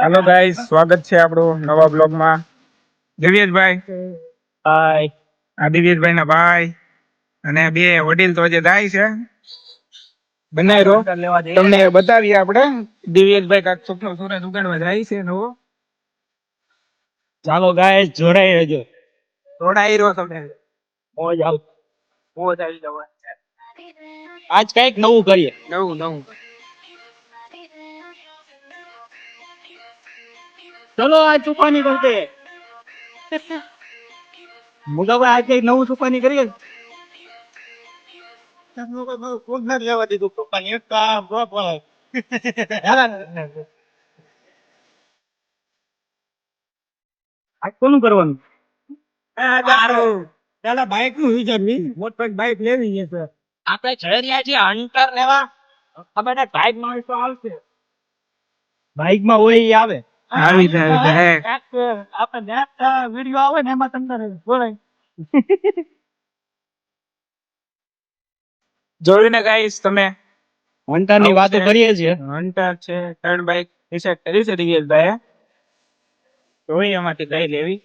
હાલો guys, સ્વાગત છે આપણું નવા બ્લોગમાં. દિવ્યેશભાઈ, હાય. આ દિવ્યેશભાઈ ના ભાઈ અને બે વડીલ તો જે જાય છે બનાવ્યો તમને બતાવીએ આપણે. દિવ્યેશભાઈ કાંઈક સુખનો સૂરજ ઉગાડવા જાય છે નવો. ચાલો ગાઈસ, જોડાઈ રહેજો. જોડાઈ રહ્યો તમે. મોજ આવ. મોજ આવી જવા. આજ કઈક નવું કરીએ. નવું ચલો આજ ચુપાની કરતે. મુગાભાઈ આજ કઈક નવું ચુપાની કરીએ. કોણ ના લેવા દીધું ચુપાની એક કામ આજ કોનું કરવાનું? પેલા બાઈક નું વિચારવી. મોટો બાઈક લેવી છે. આપણે જઈ રહ્યા છીએ હન્ટર લેવા. ખબર ને બાઈક માં તો આવશે. બાઈક માં હોય એ આવે. આવી જાય. આપણે નેક્સ્ટ વિડિયો આવે ને એમાં તમને બોલાય. જોયું ને ગાઈસ તમે. હન્ટર ની વાતો કરીએ છીએ. હન્ટર છે, થર્ડ બાઈક ડિસાઈડ કરી છે દિવ્યેશભાઈ. જોઈ એમાંથી કઈ લેવી.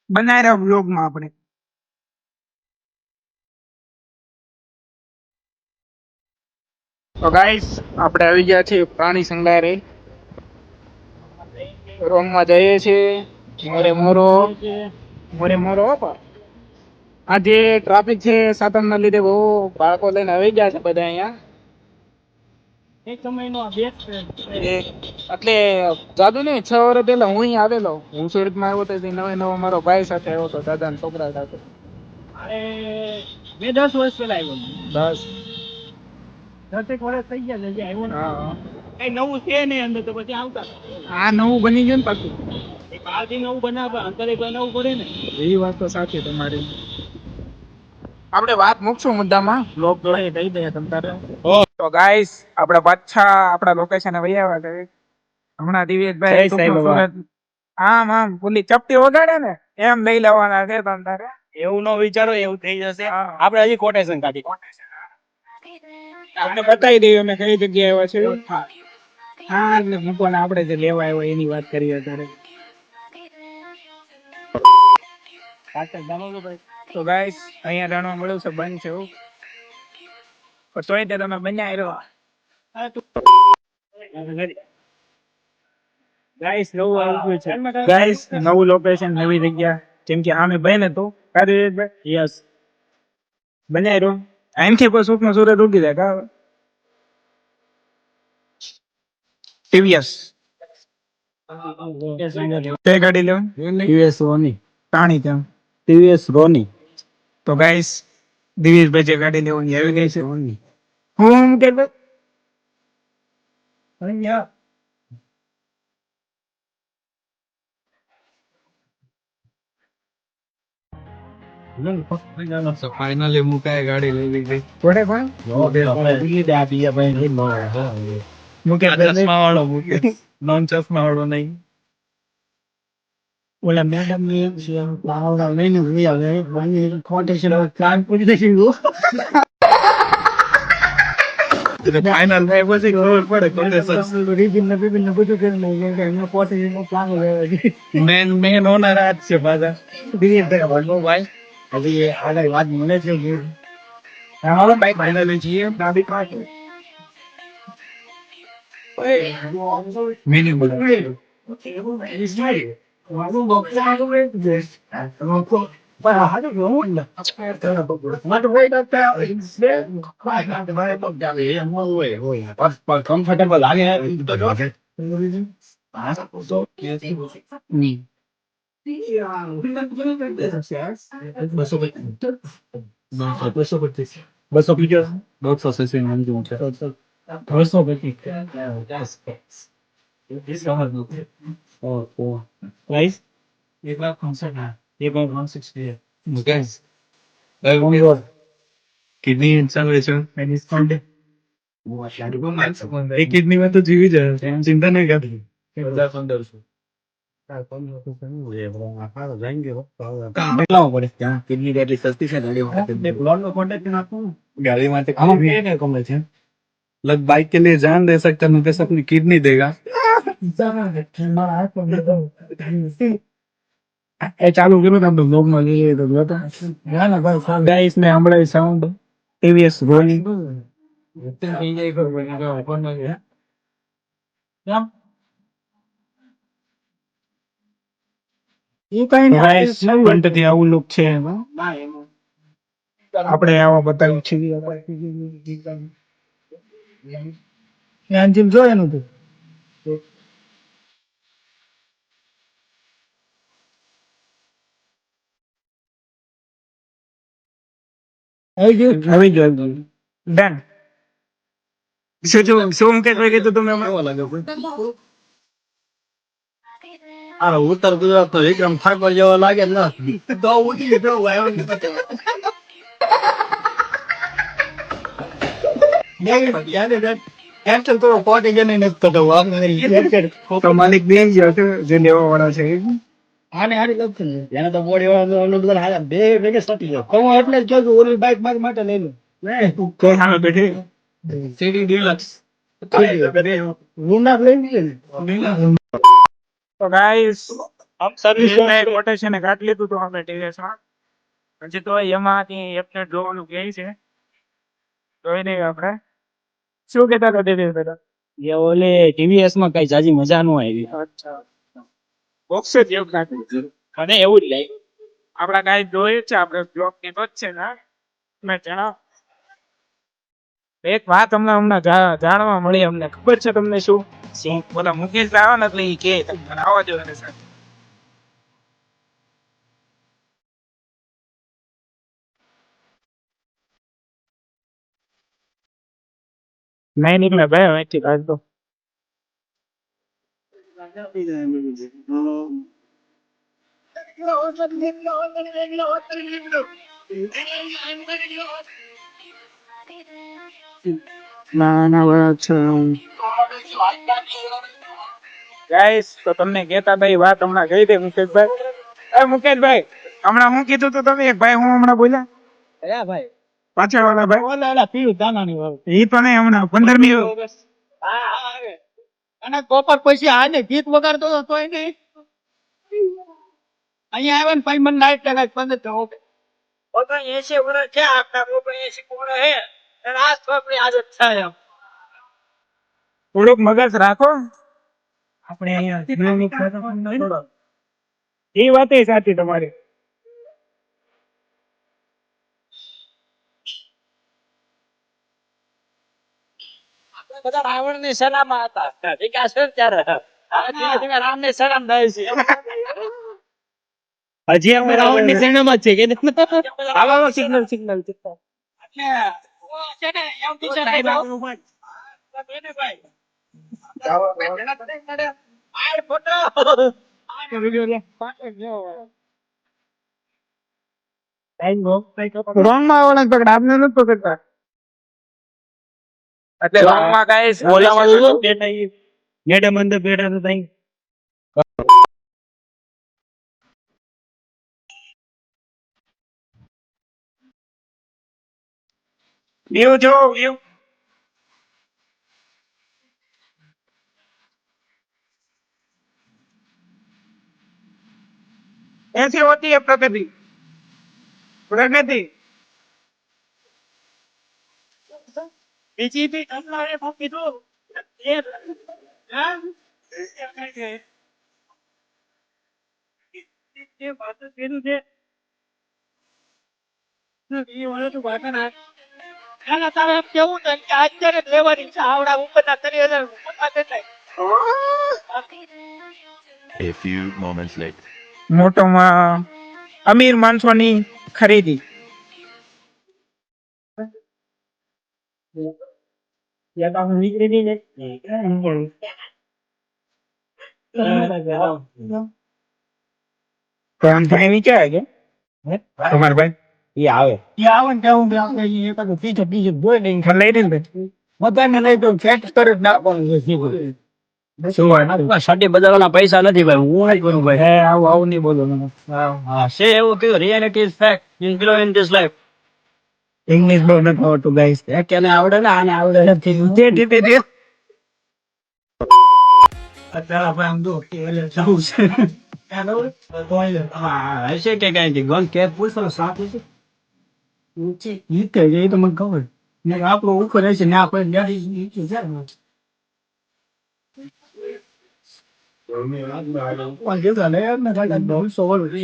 બનાવ્યા બ્લોગમાં આપણે. તો ગાઈસ આપણે આવી ગયા છીએ પ્રાણી સંગ્રહાલય. રોમમાં જઈએ છીએ. મોરે મોરો આજે ટ્રાફિક છે સાતમના લીધે બહુ બાળકો લઈને આવી ગયા છે બધા અહીંયા. એક સમયનો બેસ્ટ એટલે જાદુ ને 6 વર્ષ પહેલા હું અહીં આવેલો. હું સુરતમાં આવ્યો તો નવો મારો ભાઈ સાથે આવ્યો હતો, દાદાના છોકરા સાથે. અરે મેં 10 વર્ષ પહેલા આવ્યો. 10 વર્ષ થઈ ગયા છે આવ્યો ને. કઈ નવું છે નહીં અંદર તો પછી આવતા. આ નવું બની ગયું ને પાછું. બહારથી નવું બનાવે અંદર એક નવું પડે ને. એ વાત તો સાચી તમારી. આપણે વાત મૂકશું મુદ્દામાં. બ્લોગ જોડે કહી દઈએ તમ તારે. તો ગાઈસ આપણે પાછા આપણા લોકેશન વહી આવ્યા છે. હમણાં દિવ્યેશભાઈ આમ પેલી ચપટી વગાડે ને એમ લઈ લેવાના છે તમ તારે. એવું ન વિચારો, એવું થઈ જશે. આપણે હજી કોટેશન કાઢી. આપણે બતાવી દઈએ અમે કઈ જગ્યાએ આવ્યા છે. હા એટલે મૂકવાના આપણે જે લેવા આવ્યો એની વાત કરીએ અત્યારે. તો ગાઈસ અહીંયા જાણવા મળ્યું છે બંધ છે એવું. પણ તોય તે તમે બન્યા રહ્યો. ગાઈસ નવું આવ્યું છે. ગાઈસ નવું લોકેશન, નવી જગ્યા. જેમ કે આમે બને તો યસ બન્યા રહ્યો. અહીંથી કોઈ સુખનો સૂરજ ઉગી જાય કા ટીવીએસ તે ગાડી લેવાની ટીવીએસ રોની. તાણી તેમ ટીવીએસ રોની. તો ગાઈસ દિવ્યેશભાઈ જે ગાડી લેવાની આવી ગઈ છે. હું કે અહીંયા ફાઇનલી મુકાય ગાડી લઈ લીધી. કોને કોણ મુકે ચશ્મા વાળો મુકે, નોન ચશ્મા વાળો નહીં. ઓલા મેડમ ને એમ છે પાવડા લઈને લઈ આવે બની કોટેશન પ્લાન પૂરી થઈ ગયો. ફાઇનલ થાય પછી ખબર પડે કોટેશન. રીબિન ને બધું કરી લઈએ કે એનો કોટેશન નો પ્લાન મેન ઓનર આજ છે પાછા. ભાઈ હજી આગળ વાત મને છે હાલો બાઈક ફાઇનલી છીએ ડાબી પાસે. મિનિમમ કમ્ફર્ટેબલ લાગે. દોઢસો સીસી મંજૂર છે. 250 કિડની ચાલે છે. એક કિડની માં તો જીવી જાય, ચિંતા નહીં કરતી. 1500 કિડની એટલી સસ્તી છે गाड़ी में तो कम है। लोग बाइक के लिए जान दे सकते हैं, मुकेश अपनी किडनी देगा। એ ચાલુ કર્યું તમે બ્લોગ માં લઈએ તો જોતો ગાઈસ ને હમણાં સાઉન્ડ ટીવીએસ રોલિંગ ફ્રન્ટ થી આવું લુક છે એમાં. આપણે આવા બતાવ્યું છે અંતિમ જોયેલું તું આવી ગયો ડન. શું કે કોઈ કીધું તમે ઉત્તર ગુજરાત તો એકદમ ઠાકોર જેવો લાગે ને તો ઉઠી તો માલિક બે ગયો છે જે લેવા વાળા છે એને તો બોડી વાળા બે ભેગે સટી ગયો હું એટલે જ કહું ઓલી બાઈક મારી માટે લઈ લઉં તો સામે બેઠી સીડી ડિલક્સ લુના લઈ લીધી તો ગાઈસ આમ સર્વિસ કોટેશન કાઢી લીધું તો અમે ટીવીએસ માં પછી તો એમાંથી એપને જોવાનું કહે છે જોઈ નહીં આપણે શું કહેતા હતા ટીવીએસ બેટા એ ઓલે ટીવીએસ માં કઈ જાજી મજા ન આવી અચ્છા બોક્સ જ એવું નાખ્યું મને એવું જ લાગ્યું આપડા ગાઈસ જોઈએ છે આપણે બ્લોગ ની જ છે ને મેં જણાવ એક વાત હમણાં જાણવા મળી અમને ખબર છે તમને શું બોલા મુકેશ આવે ને એટલે એ કે તમને આવવા દો એને સાથે નહીં નીકળે ભાઈ અહીંથી કાઢ દો ગાઈસ તો તમને કહેતા ભાઈ વાત હમણાં કહી દે મુકેશભાઈ મુકેશભાઈ હમણાં હું કીધું તો તમે એક ભાઈ હું હમણાં બોલ્યા અરે ભાઈ પાછળ વાળા ભાઈ ઓલા પીયું દાનાની વાવ એ તો નહીં હમણાં 15મી અને કોપર પછી આને ગીત વગાડતો હતો તોય નહીં અહીંયા આવ્યા ને પછી મને નાઈટ લગાય 15 80 વર્ષ છે આપણા 80 કોણ હે અને આ તો આપણી આદત થાય થોડુંક મગજ રાખો આપણે અહીંયા એ વાત સાચી તમારી બધા રાવણ ની સેનામાં હતા વિકાસ ત્યારે ધીમે ધીમે રામ ની સેના થાય છે હજી અમે રાવણ ની સેનામાં છે કે આવા સિગ્નલ સિગ્નલ રોંગ માં આવવાના પકડ આપને નથી પકડતા એટલે રોંગ માં ગાઈસ બોલાવાનું બેઠા મેડમ અંદર બેઠા હતા તઈ વ્યૂ જો વ્યૂ ऐसे होती है प्रगति प्रगति બીજી બી તમારે કીધું વાત કીધું છે તારે કેવું ને કે અત્યારે જ લેવાની છે આવડા ઉપરના 30,000 A few moments later. મોટોમાં અમીર માણસોની ખરીદી ભાઈ ક્યાં કે તમારા ભાઈ એ આવે આવે ને કેવું બીજું જોઈ લઈ ને બધાને લઈ તો સેટ કરી જ નાખવાનું છે સીધું. શું હોય સટી બદલવાના પૈસા નથી ભાઈ હું જ કરું ભાઈ હે આવું આવું નહીં બોલો મને હા છે એવું કીધું reality is fact in below in this life English બહુ નથી આવડતું ગાઈસ કેને આવડે ને આને આવડે નથી અત્યારે આપણે આમ જો એટલે જવું છે હશે કે કઈ ગન કે પૂછો સાપ છે નીચે જઈ તો મને ખબર ને આપણો ઉપર હશે ને આપણે નીચે જાય ને પણ જેટલા લઈ આવે ને ખાલી 900 વાળું છે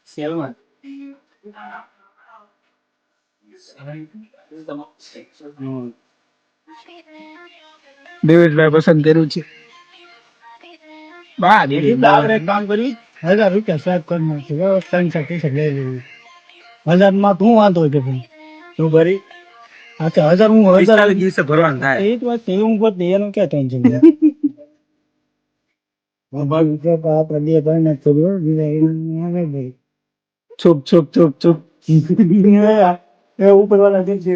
સેલમાં દેવેશભાઈ પસંદ કર્યું છે બા આપણે એક કામ કરી 1000 રૂપિયા સાહેબ કરી નાખી વ્યવસ્થા ટી-શર્ટ લઈ લેવી 1000 માં તું વાંધો કે ભાઈ તું ભરી અચ્છા 1000 હું 1000 દિવસે ભરવાનું થાય એ જ વાત છે હું પર એનું ક્યાં ટેન્શન છે ભાઈ કે આપણે બે ભાઈ ને થોડું ભાઈ ચૂપ ચૂપ ચૂપ ચૂપ એ ઉપર વાળા દિલ છે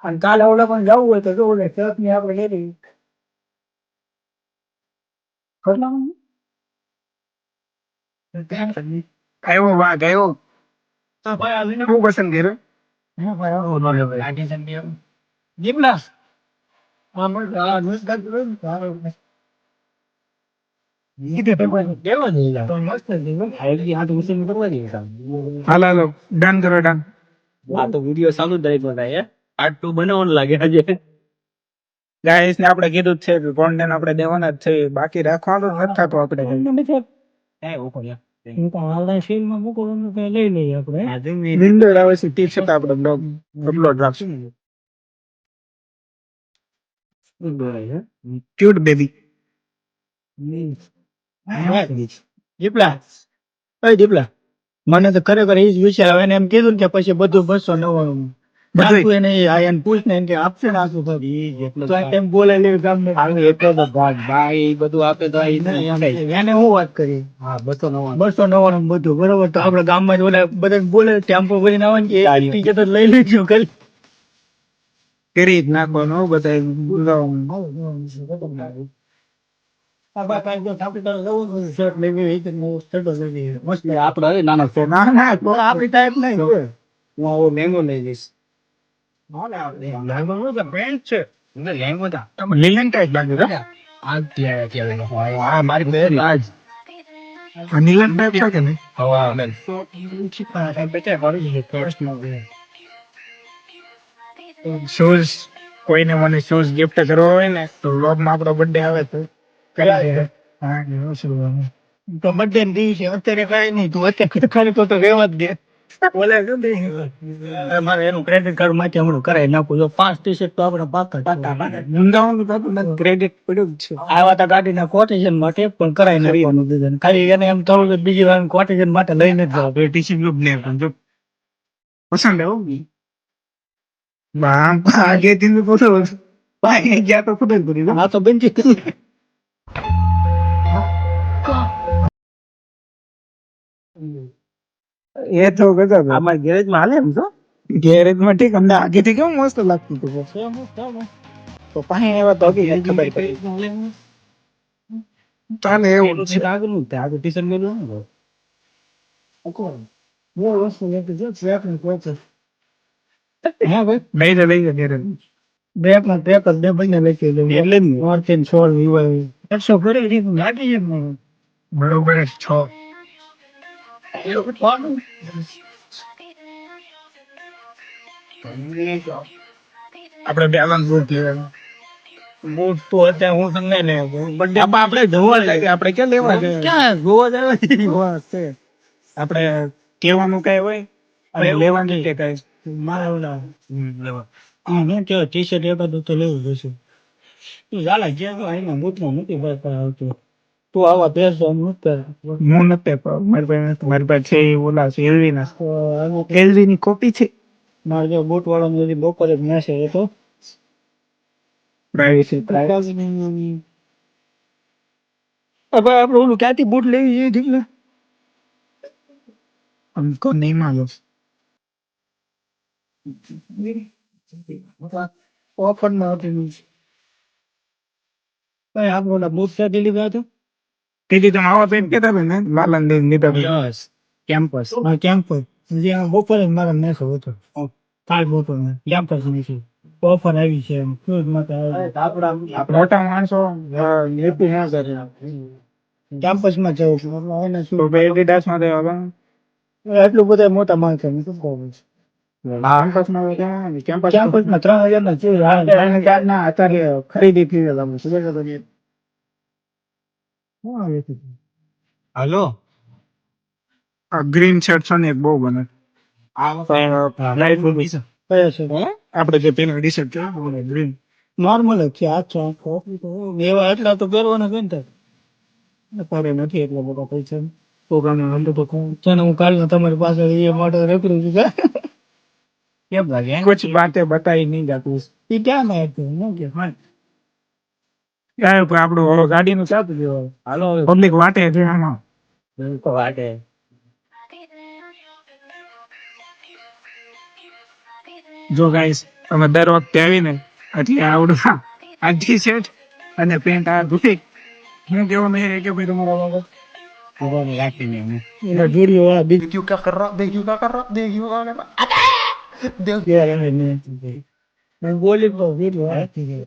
અને કાલે ઓલા પણ જવું હોય તો જો ઓલે શર્ટ ની આપણે લઈ લઈએ આવ્યો વાઘ આવ્યો શું પસંદ કર્યું જીપના હાલ હાલો ડન કરો ડન આ તો વિડીયો ચાલુ જ રાખ્યો થાય પાર્ટ 2 બનાવવાનું લાગે આજે ગાઈસ ને આપણે કીધું જ છે કે કોન્ટેન્ટ આપણે દેવાના જ છે બાકી રાખવાનું નથી થતું આપણે લઈ લઈએ આપણે નિંદર આવે છે તે છતાં આપણે બ્લોગ અપલોડ રાખશું ક્યુટ બેબી દીપલા દીપલા મને તો ખરેખર એ જ વિચાર આવે ને એમ કીધું ને કે પછી બધું 299 બધું એને આયન પૂછ ને કે આપશે ને આખું તો એમ બોલે લેવી ગામ ને એટલો તો ભાઈ બધું આપે તો એને હું વાત કરી હા 299 બધું બરોબર તો આપડે ગામમાં જ ઓલા બધા બોલે ટેમ્પો ભરીને આવે ને કે ટિકિટ લઈ લેજો કરી કરી જ નાખવાનું બધા આપડે નાના આપડી ટાઈપ નહીં હું આવો લેંગો લઈ જઈશ લીલન ટાઈપ લાગે મારી પહેરી આજ નીલન ટાઈપ છે કે નહીં શૂઝ કોઈને મને શૂઝ ગિફ્ટ કરવા હોય ને તો વ્લોગમાં આપણો બર્થડે આવે તો કરી દે હા એવું શું તો બર્થડે ને દિવસે અત્યારે કઈ નહીં તું અત્યારે ખાલી તો રેવા જ દે મારે એનું ક્રેડિટ કાર્ડ માટે હમણાં કરાવી નાખું જો 5 ટી-શર્ટ તો આપણે પાકા ક્રેડિટ પડ્યું જ છે આવ્યા હતા ગાડીના કોટેશન માટે પણ કરાવી નાખવાનું દીધું ખાલી એને એમ થયું કે બીજી વાર કોટેશન માટે લઈને જ જાવ ટીસી ગ્રુપ ને પણ જો પસંદ આવ્યો બામ આગે દિન મે પોતો ભાઈ ગયા તો ખબર પડી હા તો બેનજી એ તો ગજબ અમારા ગેરેજ માં હાલે એમ તો ગેરેજ માં ઠીક અમને આગેથી કેવું મસ્ત લાગતું હતું તો પાસે એવા તો ખબર પડી ચાલે એવું જ છે આગળ ટી-શર્ટ મેલું હા ભાઈ લઈ જા ગેરેજ બ્રેક જ બે ભાઈને લઈ કે એટલે નોર્થ એન્ડ સોલ વિવાય 100 કરી દીધું લાગી જ નહીં બરોબર જ છો આપણે બેલેન્સ બૂટ લેવાનું બૂટ તો અત્યારે હું તમને લે બર્થડે આપણે જોવા લાગે આપણે ક્યાં લેવા ગયા ક્યાં ગોવા જાય ગોવા છે આપણે કહેવાનું કઈ હોય અને લેવાનું કે કઈ મારા ઓલા લેવા હા મેં કે ટી-શર્ટ એકાદું તો લેવું જોઈશે તું ચાલે જે તો આમાં બૂટમાં નથી ભરતા આવતું તું આવા પહેરશો નથી હું નથી મારી પાસે છે એ ઓલા છે એલવી ની કોપી છે મારે જો બૂટ વાળો બધી બપોરે મેસેજ હતો પ્રાઇવેસી હવે આપણે ઓલું ક્યાંથી બૂટ લેવી જોઈએ ઠીક हमको नहीं मालूम ઓફર માં હતી ભાઈ આપણે ઓલા બૂટ ક્યાંથી લીધા હતા તેથી તમે આવા પેન કેતા હતા ને લાલન દે નીતા યસ કેમ્પસ કેમ્પસ જે બપોરે મારા મેસેજ હતો કાલ બપોરે કેમ્પસ નથી ઓફર આવી છે એમ શું માટે મોટા માણસો એટલું ના કરે કેમ્પસમાં જવું છું એને શું તો એડિડાસ માં તો હવે એટલું બધા મોટા માણસો ને શું કહું છું કેમ્પસમાં કેમ્પસ કેમ્પસમાં 3000 ના છે ના અત્યારે ખરીદી થઈ ગઈ તમે શું કહેશો તમે? શું આવે છે હાલો આ ગ્રીન શર્ટ છે ને એક બહુ બને લાઈટ બ્લુ કયા છે આપણે જે પેલા ટી શર્ટ છે ગ્રીન નોર્મલ જ છે આછો કોફી તો એવા એટલા તો પહેરવાના છે ને તાર તારે નથી એટલા બધા પૈસા છોકરાને હમણાં તો છે ને હું કાલનો તમારી પાસે એ માટે રેકડું છું કેમ લાગે कुछ बातें बताई नहीं जाती એ ક્યાં ના હતું ન કે ક્યાં આપણું ગાડીનું ચાલતું દેવાનું હાલો પબ્લિક વાટે છે આમાં તો વાટે જો ગાઈસ અમે દર વખતે આવીને એટલે આવડું આ ટી શર્ટ અને પેન્ટ આ ધોતી હું કેવો નહીં કે ભાઈ તમારા બાબા ભગવાન રાખીને એના જોડીઓ વાળા બીજ ક્યારે નહીં. હું બોલી તો વીર રાખી